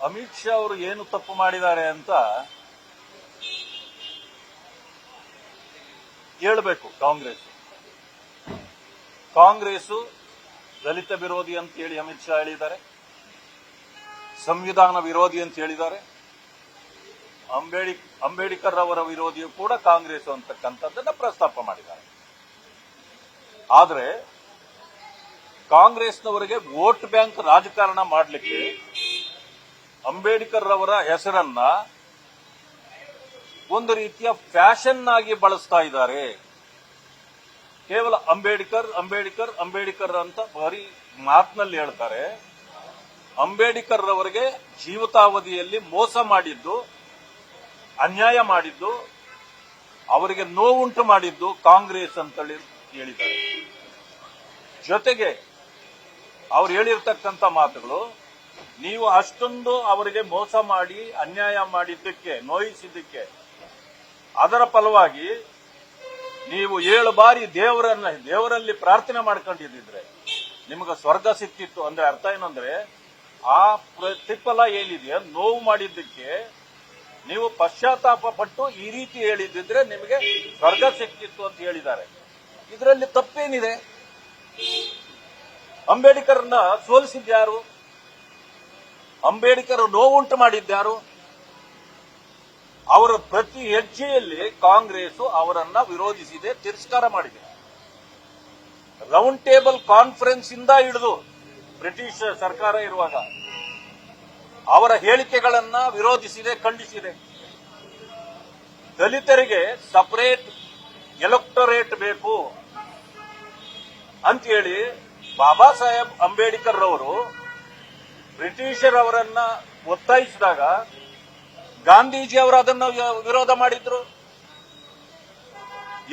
ಅಮಿತ್ ಶಾ ಅವರು ಏನು ತಪ್ಪು ಮಾಡಿದ್ದಾರೆ ಅಂತ ಹೇಳಬೇಕು. ಕಾಂಗ್ರೆಸ್ ದಲಿತ ವಿರೋಧಿ ಅಂತ ಹೇಳಿ ಅಮಿತ್ ಶಾ ಹೇಳಿದ್ದಾರೆ, ಸಂವಿಧಾನ ವಿರೋಧಿ ಅಂತ ಹೇಳಿದ್ದಾರೆ. ಅಂಬೇಡ್ಕರ್ ಅವರ ವಿರೋಧಿಯು ಕೂಡ ಕಾಂಗ್ರೆಸ್ ಅಂತಕ್ಕಂಥದ್ದನ್ನ ಪ್ರಸ್ತಾಪ ಮಾಡಿದ್ದಾರೆ. ಆದರೆ ಕಾಂಗ್ರೆಸ್ನವರಿಗೆ ವೋಟ್ ಬ್ಯಾಂಕ್ ರಾಜಕಾರಣ ಮಾಡಲಿಕ್ಕೆ ಅಂಬೇಡ್ಕರ್ ಅವರ ಹೆಸರನ್ನ ಒಂದು ರೀತಿಯ ಫ್ಯಾಷನ್ ಆಗಿ ಬಳಸ್ತಾ ಇದ್ದಾರೆ. ಕೇವಲ ಅಂಬೇಡ್ಕರ್ ಅಂತ ಬರೀ ಮಾತಿನಲ್ಲಿ ಹೇಳ್ತಾರೆ. ಅಂಬೇಡ್ಕರ್ ಅವರಿಗೆ ಜೀವಿತಾವಧಿಯಲ್ಲಿ ಮೋಸ ಮಾಡಿದ್ದು, ಅನ್ಯಾಯ ಮಾಡಿದ್ದು, ಅವರಿಗೆ ನೋವುಂಟು ಮಾಡಿದ್ದು ಕಾಂಗ್ರೆಸ್ ಅಂತ ಹೇಳಿದ್ದಾರೆ. ಜೊತೆಗೆ ಅವ್ರು ಹೇಳಿರ್ತಕ್ಕಂಥ ಮಾತುಗಳು, ನೀವು ಅಷ್ಟೊಂದು ಅವರಿಗೆ ಮೋಸ ಮಾಡಿ ಅನ್ಯಾಯ ಮಾಡಿದ್ದಕ್ಕೆ, ನೋಯಿಸಿದ್ದಕ್ಕೆ, ಅದರ ಫಲವಾಗಿ ನೀವು 7 ಬಾರಿ ದೇವರಲ್ಲಿ ಪ್ರಾರ್ಥನೆ ಮಾಡ್ಕೊಂಡಿದ್ದಿದ್ರೆ ನಿಮಗೆ ಸ್ವರ್ಗ ಸಿಕ್ತಿತ್ತು. ಅಂದ್ರೆ ಅರ್ಥ ಏನಂದ್ರೆ, ಆ ಪ್ರತಿಫಲ ಏನಿದೆ, ನೋವು ಮಾಡಿದ್ದಕ್ಕೆ ನೀವು ಪಶ್ಚಾತ್ತಾಪ ಪಟ್ಟು ಈ ರೀತಿ ಹೇಳಿದ್ರೆ ನಿಮಗೆ ಸ್ವರ್ಗ ಸಿಕ್ತಿತ್ತು ಅಂತ ಹೇಳಿದ್ದಾರೆ. ಇದರಲ್ಲಿ ತಪ್ಪೇನಿದೆ? ಅಂಬೇಡ್ಕರ್ನ ಸೋಲಿಸಿದ್ಯಾರು? ಅಂಬೇಡ್ಕರ್ ನೋವುಂಟು ಮಾಡಿದ್ಯಾರು? ಅವರ ಪ್ರತಿ ಹೆಜ್ಜೆಯಲ್ಲಿ ಕಾಂಗ್ರೆಸ್ ಅವರನ್ನ ವಿರೋಧಿಸಿದೆ, ತಿರಸ್ಕಾರ ಮಾಡಿದೆ. ರೌಂಡ್ ಟೇಬಲ್ ಕಾನ್ಫರೆನ್ಸ್ ಇಂದ ಹಿಡಿದು ಬ್ರಿಟಿಷ್ ಸರ್ಕಾರ ಇರುವಾಗ ಅವರ ಹೇಳಿಕೆಗಳನ್ನ ವಿರೋಧಿಸಿದೆ, ಖಂಡಿಸಿದೆ. ದಲಿತರಿಗೆ ಸಪರೇಟ್ ಎಲೆಕ್ಟೊರೇಟ್ ಬೇಕು ಅಂತ ಹೇಳಿ ಬಾಬಾ ಸಾಹೇಬ್ ಅಂಬೇಡ್ಕರ್ ಅವರು ಬ್ರಿಟಿಷರವರನ್ನ ಒತ್ತಾಯಿಸಿದಾಗ ಗಾಂಧೀಜಿ ಅವರು ಅದನ್ನು ವಿರೋಧ ಮಾಡಿದ್ರು.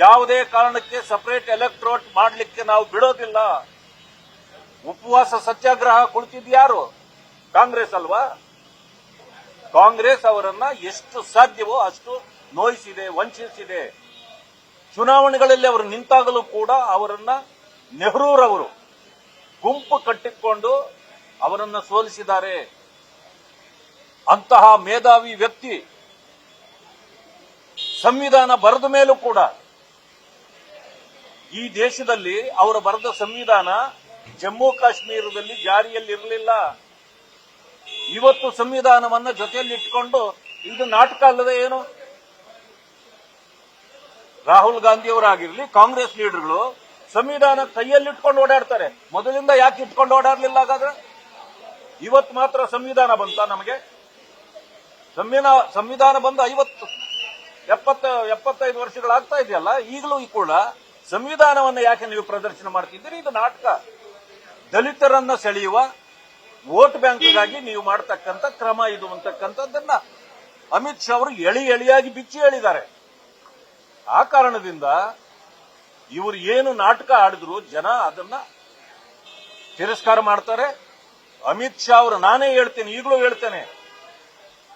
ಯಾವುದೇ ಕಾರಣಕ್ಕೆ ಸಪರೇಟ್ ಎಲೆಕ್ಟೊರೇಟ್ ಮಾಡಲಿಕ್ಕೆ ನಾವು ಬಿಡೋದಿಲ್ಲ. ಉಪವಾಸ ಸತ್ಯಾಗ್ರಹ ಕುಳಿತಿದ್ಯಾರು? ಕಾಂಗ್ರೆಸ್ ಅಲ್ವಾ? ಕಾಂಗ್ರೆಸ್ ಅವರನ್ನ ಎಷ್ಟು ಸಾಧ್ಯವೋ ಅಷ್ಟು ನೋಯಿಸಿದೆ, ವಂಚಿಸಿದೆ. ಚುನಾವಣೆಗಳಲ್ಲಿ ಅವರು ನಿಂತಾಗಲೂ ಕೂಡ ಅವರನ್ನ ನೆಹರೂರವರು ಗುಂಪು ಕಟ್ಟಿಕೊಂಡು ಅವರನ್ನ ಸೋಲಿಸಿದ್ದಾರೆ. ಅಂತಹ ಮೇಧಾವಿ ವ್ಯಕ್ತಿ ಸಂವಿಧಾನ ಬರೆದ ಮೇಲೂ ಕೂಡ ಈ ದೇಶದಲ್ಲಿ ಅವರು ಬರೆದ ಸಂವಿಧಾನ ಜಮ್ಮು ಕಾಶ್ಮೀರದಲ್ಲಿ ಜಾರಿಯಲ್ಲಿರಲಿಲ್ಲ. ಇವತ್ತು ಸಂವಿಧಾನವನ್ನ ಜೊತೆಯಲ್ಲಿಟ್ಟುಕೊಂಡು ಇದು ನಾಟಕ ಅಲ್ಲದೆ ಏನು? ರಾಹುಲ್ ಗಾಂಧಿ ಅವರಾಗಿರ್ಲಿ, ಕಾಂಗ್ರೆಸ್ ಲೀಡರ್ಗಳು ಸಂವಿಧಾನ ಕೈಯಲ್ಲಿಟ್ಕೊಂಡು ಓಡಾಡ್ತಾರೆ. ಮೊದಲಿಂದ ಯಾಕೆ ಇಟ್ಕೊಂಡು ಓಡಾಡ್ಲಿಲ್ಲ? ಹಾಗಾದ್ರೆ ಇವತ್ತು ಮಾತ್ರ ಸಂವಿಧಾನ ಬಂತ? ನಮಗೆ ಸಂವಿಧಾನ ಬಂದು 75 ವರ್ಷಗಳಾಗ್ತಾ ಇದೆಯಲ್ಲ, ಈಗಲೂ ಕೂಡ ಸಂವಿಧಾನವನ್ನು ಯಾಕೆ ನೀವು ಪ್ರದರ್ಶನ ಮಾಡ್ತಿದ್ದೀರಿ? ಇದು ನಾಟಕ. ದಲಿತರನ್ನ ಸೆಳೆಯುವ ವೋಟ್ ಬ್ಯಾಂಕ್ಗಾಗಿ ನೀವು ಮಾಡತಕ್ಕಂಥ ಕ್ರಮ ಇದು ಅಂತಕ್ಕಂಥದ್ದನ್ನ ಅಮಿತ್ ಶಾ ಅವರು ಎಳಿಯಾಗಿ ಬಿಚ್ಚಿ ಹೇಳಿದ್ದಾರೆ. ಆ ಕಾರಣದಿಂದ ಇವರು ಏನು ನಾಟಕ ಆಡಿದ್ರು ಜನ ಅದನ್ನ ತಿರಸ್ಕಾರ ಮಾಡ್ತಾರೆ. ಅಮಿತ್ ಶಾ ಅವರು, ನಾನೇ ಹೇಳ್ತೇನೆ, ಈಗಲೂ ಹೇಳ್ತೇನೆ,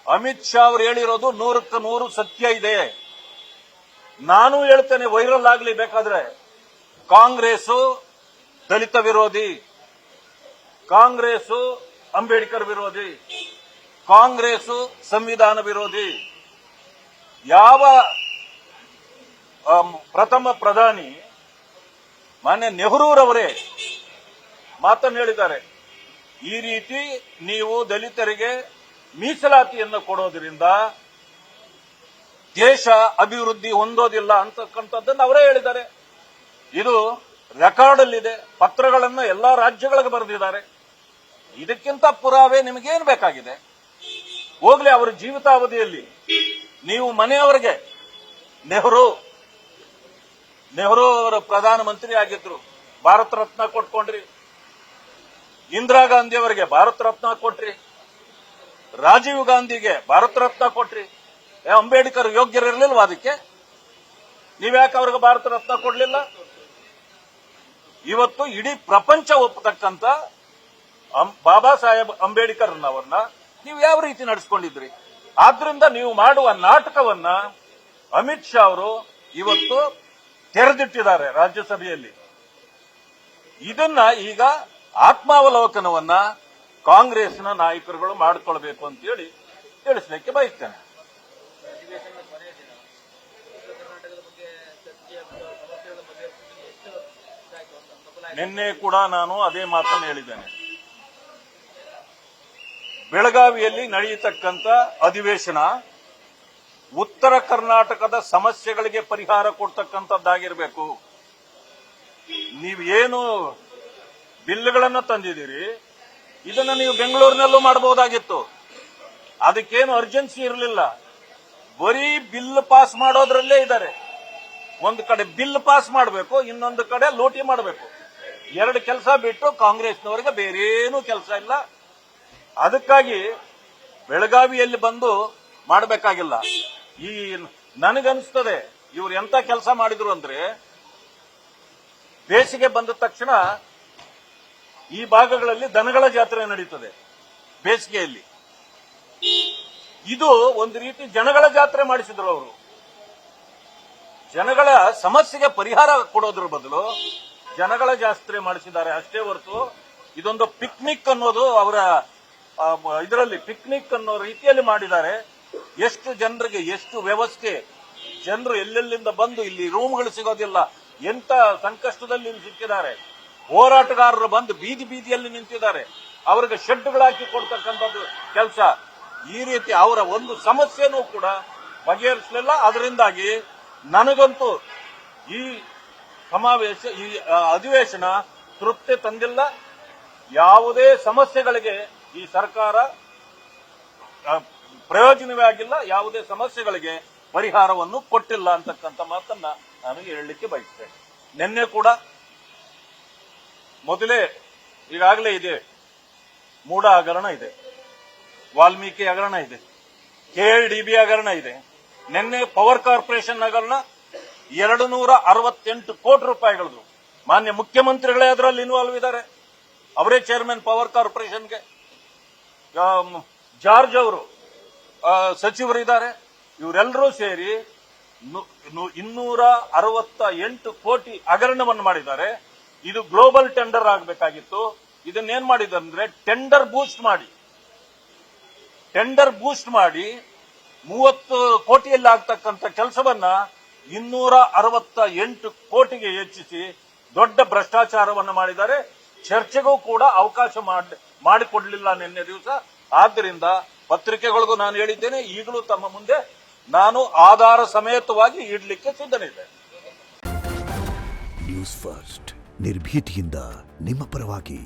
ಅಮಿತ್ ಶಾ ಅವರು ಹೇಳಿರೋದು 100ಕ್ಕೆ 100 ಸತ್ಯ ಇದೆ. ನಾನು ಹೇಳ್ತೇನೆ, ವೈರಲ್ ಆಗಲಿ ಬೇಕಾದ್ರೆ, ಕಾಂಗ್ರೆಸ್ ದಲಿತ ವಿರೋಧಿ, ಕಾಂಗ್ರೆಸ್ ಅಂಬೇಡ್ಕರ್ ವಿರೋಧಿ, ಕಾಂಗ್ರೆಸ್ ಸಂವಿಧಾನ ವಿರೋಧಿ. ಯಾವ ಪ್ರಥಮ ಪ್ರಧಾನಿ ಮಾನ್ಯ ನೆಹರೂರವರೇ ಮಾತನ್ನು ಹೇಳಿದ್ದಾರೆ, ಈ ರೀತಿ ನೀವು ದಲಿತರಿಗೆ ಮೀಸಲಾತಿಯನ್ನು ಕೊಡೋದ್ರಿಂದ ದೇಶ ಅಭಿವೃದ್ಧಿ ಹೊಂದೋದಿಲ್ಲ ಅಂತಕ್ಕಂಥದ್ದನ್ನು ಅವರೇ ಹೇಳಿದ್ದಾರೆ. ಇದು ರೆಕಾರ್ಡ್ ಅಲ್ಲಿದೆ, ಪತ್ರಗಳನ್ನು ಎಲ್ಲಾ ರಾಜ್ಯಗಳಿಗೆ ಬರೆದಿದ್ದಾರೆ. ಇದಕ್ಕಿಂತ ಪುರಾವೆ ನಿಮಗೇನು ಬೇಕಾಗಿದೆ? ಹೋಗ್ಲಿ, ಅವರ ಜೀವಿತಾವಧಿಯಲ್ಲಿ ನೀವು ಮನೆಯವರಿಗೆ ನೆಹರು ಅವರ ಪ್ರಧಾನಮಂತ್ರಿ ಆಗಿದ್ರು, ಭಾರತ ರತ್ನ ಕೊಟ್ಕೊಂಡ್ರಿ. ಇಂದಿರಾ ಗಾಂಧಿ ಅವರಿಗೆ ಭಾರತ ರತ್ನ ಕೊಟ್ರಿ, ರಾಜೀವ್ ಗಾಂಧಿಗೆ ಭಾರತ ರತ್ನ ಕೊಟ್ರಿ. ಅಂಬೇಡ್ಕರ್ ಯೋಗ್ಯರಿರಲಿಲ್ವಾ ಅದಕ್ಕೆ? ನೀವ್ಯಾಕೆ ಅವ್ರಿಗೆ ಭಾರತ ರತ್ನ ಕೊಡ್ಲಿಲ್ಲ? ಇವತ್ತು ಇಡೀ ಪ್ರಪಂಚ ಒಪ್ಪತಕ್ಕಂತ ಬಾಬಾ ಸಾಹೇಬ್ ಅಂಬೇಡ್ಕರ್ನವರನ್ನ ನೀವು ಯಾವ ರೀತಿ ನಡೆಸಿಕೊಂಡಿದ್ರಿ? ಆದ್ರಿಂದ ನೀವು ಮಾಡುವ ನಾಟಕವನ್ನ ಅಮಿತ್ ಶಾ ಅವರು ಇವತ್ತು ತೆರೆದಿಟ್ಟಿದ್ದಾರೆ ರಾಜ್ಯಸಭೆಯಲ್ಲಿ. ಇದನ್ನ ಈಗ ಆತ್ಮಾವಲೋಕನವನ್ನ ಕಾಂಗ್ರೆಸ್ನ ನಾಯಕರುಗಳು ಮಾಡಿಕೊಳ್ಬೇಕು ಅಂತೇಳಿ ತಿಳಿಸ್ಲಿಕ್ಕೆ ಬಯಸ್ತೇನೆ. ನಿನ್ನೆ ಕೂಡ ನಾನು ಅದೇ ಮಾತನ್ನು ಹೇಳಿದ್ದೇನೆ. ಬೆಳಗಾವಿಯಲ್ಲಿ ನಡೆಯತಕ್ಕಂಥ ಅಧಿವೇಶನ ಉತ್ತರ ಕರ್ನಾಟಕದ ಸಮಸ್ಯೆಗಳಿಗೆ ಪರಿಹಾರ ಕೊಡ್ತಕ್ಕಂಥದ್ದಾಗಿರಬೇಕು. ನೀವೇನು ಬಿಲ್ಗಳನ್ನು ತಂದಿದ್ದೀರಿ ಇದನ್ನು ನೀವು ಬೆಂಗಳೂರಿನಲ್ಲೂ ಮಾಡಬಹುದಾಗಿತ್ತು. ಅದಕ್ಕೇನು ಅರ್ಜೆನ್ಸಿ ಇರಲಿಲ್ಲ. ಬರೀ ಬಿಲ್ ಪಾಸ್ ಮಾಡೋದ್ರಲ್ಲೇ ಇದ್ದಾರೆ. ಒಂದು ಕಡೆ ಬಿಲ್ ಪಾಸ್ ಮಾಡಬೇಕು, ಇನ್ನೊಂದು ಕಡೆ ಲೂಟಿ ಮಾಡಬೇಕು. ಎರಡು ಕೆಲಸ ಬಿಟ್ಟು ಕಾಂಗ್ರೆಸ್ನವರಿಗೆ ಬೇರೇನೂ ಕೆಲಸ ಇಲ್ಲ. ಅದಕ್ಕಾಗಿ ಬೆಳಗಾವಿಯಲ್ಲಿ ಬಂದು ಮಾಡಬೇಕಾಗಿಲ್ಲ. ಈ ನನಗನ್ನಿಸ್ತದೆ ಇವ್ರು ಎಂತ ಕೆಲಸ ಮಾಡಿದ್ರು ಅಂದ್ರೆ, ಬೇಸಿಗೆ ಬಂದ ತಕ್ಷಣ ಈ ಭಾಗಗಳಲ್ಲಿ ದನಗಳ ಜಾತ್ರೆ ನಡೀತದೆ ಬೇಸಿಗೆಯಲ್ಲಿ. ಇದು ಒಂದು ರೀತಿ ಜನಗಳ ಜಾತ್ರೆ ಮಾಡಿಸಿದ್ರು ಅವರು. ಜನಗಳ ಸಮಸ್ಯೆಗೆ ಪರಿಹಾರ ಕೊಡೋದ್ರ ಬದಲು ಜನಗಳ ಜಾತ್ರೆ ಮಾಡಿಸಿದ್ದಾರೆ ಅಷ್ಟೇ ಹೊರತು ಇದೊಂದು ಪಿಕ್ನಿಕ್ ಅನ್ನೋದು ಅವರ ಇದರಲ್ಲಿ ಪಿಕ್ನಿಕ್ ಅನ್ನೋ ರೀತಿಯಲ್ಲಿ ಮಾಡಿದ್ದಾರೆ. ಎಷ್ಟು ಜನರಿಗೆ ಎಷ್ಟು ವ್ಯವಸ್ಥೆ, ಜನರು ಎಲ್ಲೆಲ್ಲಿಂದ ಬಂದು ಇಲ್ಲಿ ರೂಮ್ಗಳು ಸಿಗೋದಿಲ್ಲ, ಎಂತ ಸಂಕಷ್ಟದಲ್ಲಿ ಇಲ್ಲಿ ಸಿಕ್ಕಿದ್ದಾರೆ. ಹೋರಾಟಗಾರರು ಬಂದು ಬೀದಿ ಬೀದಿಯಲ್ಲಿ ನಿಂತಿದ್ದಾರೆ, ಅವರಿಗೆ ಶೆಡ್ಗಳು ಹಾಕಿ ಕೊಡ್ತಕ್ಕಂಥದ್ದು ಕೆಲಸ. ಈ ರೀತಿ ಅವರ ಒಂದು ಸಮಸ್ಯೆನೂ ಕೂಡ ಬಗೆಹರಿಸಲಿಲ್ಲ. ಅದರಿಂದಾಗಿ ನನಗಂತೂ ಈ ಸಮಾವೇಶ, ಈ ಅಧಿವೇಶನ ತೃಪ್ತಿ ತಂದಿಲ್ಲ. ಯಾವುದೇ ಸಮಸ್ಯೆಗಳಿಗೆ ಈ ಸರ್ಕಾರ ಪ್ರಯೋಜನವೇ ಆಗಿಲ್ಲ, ಯಾವುದೇ ಸಮಸ್ಯೆಗಳಿಗೆ ಪರಿಹಾರವನ್ನು ಕೊಟ್ಟಿಲ್ಲ ಅಂತಕ್ಕಂಥ ಮಾತನ್ನ ನಾನು ಹೇಳಲಿಕ್ಕೆ ಬಯಸ್ತೇನೆ. ನಿನ್ನೆ ಕೂಡ ಮೊದಲೇ ಈಗಾಗಲೇ ಇದೆ, ಮೂಡ ಹಗರಣ ಇದೆ, ವಾಲ್ಮೀಕಿ ಹಗರಣ ಇದೆ, KLDB ಹಗರಣ ಇದೆ. ನಿನ್ನೆ ಪವರ್ ಕಾರ್ಪೊರೇಷನ್ ಹಗರಣ 268 ಕೋಟಿ ರೂಪಾಯಿಗಳದು. ಮಾನ್ಯ ಮುಖ್ಯಮಂತ್ರಿಗಳೇ ಅದರಲ್ಲಿ ಇನ್ವಾಲ್ವ್ ಇದ್ದಾರೆ. ಅವರೇ ಚೇರ್ಮನ್ ಪವರ್ ಕಾರ್ಪೊರೇಷನ್ಗೆ. ಜಾರ್ಜ್ ಅವರು ಸಚಿವರಿದ್ದಾರೆ. ಇವರೆಲ್ಲರೂ ಸೇರಿ 268 ಕೋಟಿ ಹಗರಣವನ್ನು ಮಾಡಿದ್ದಾರೆ. ಇದು ಗ್ಲೋಬಲ್ ಟೆಂಡರ್ ಆಗಬೇಕಾಗಿತ್ತು. ಇದನ್ನೇನ್ ಮಾಡಿದಂದ್ರೆ ಟೆಂಡರ್ ಬೂಸ್ಟ್ ಮಾಡಿ 30 ಕೋಟಿಯಲ್ಲಿ ಆಗ್ತಕ್ಕಂಥ ಕೆಲಸವನ್ನ 268 ಕೋಟಿಗೆ ಹೆಚ್ಚಿಸಿ ದೊಡ್ಡ ಭ್ರಷ್ಟಾಚಾರವನ್ನು ಮಾಡಿದ್ದಾರೆ. ಚರ್ಚೆಗೂ ಕೂಡ ಅವಕಾಶ ಮಾಡಿಕೊಡ್ಲಿಲ್ಲ ನಿನ್ನೆ ದಿವಸ. ಆದ್ದರಿಂದ ಪತ್ರಿಕೆಗಳಿಗೂ ನಾನು ಹೇಳಿದ್ದೇನೆ, ಈಗಲೂ ತಮ್ಮ ಮುಂದೆ ನಾನು ಆಧಾರ ಸಮೇತವಾಗಿ ಇಡ್ಲಿಕ್ಕೆ ಸಿದ್ಧನಿದ್ದೆ. ನ್ಯೂಸ್ ಫಸ್ಟ್ ನಿರ್ಭೀತಿಯಿಂದ ನಿಮ್ಮ ಪರವಾಗಿ.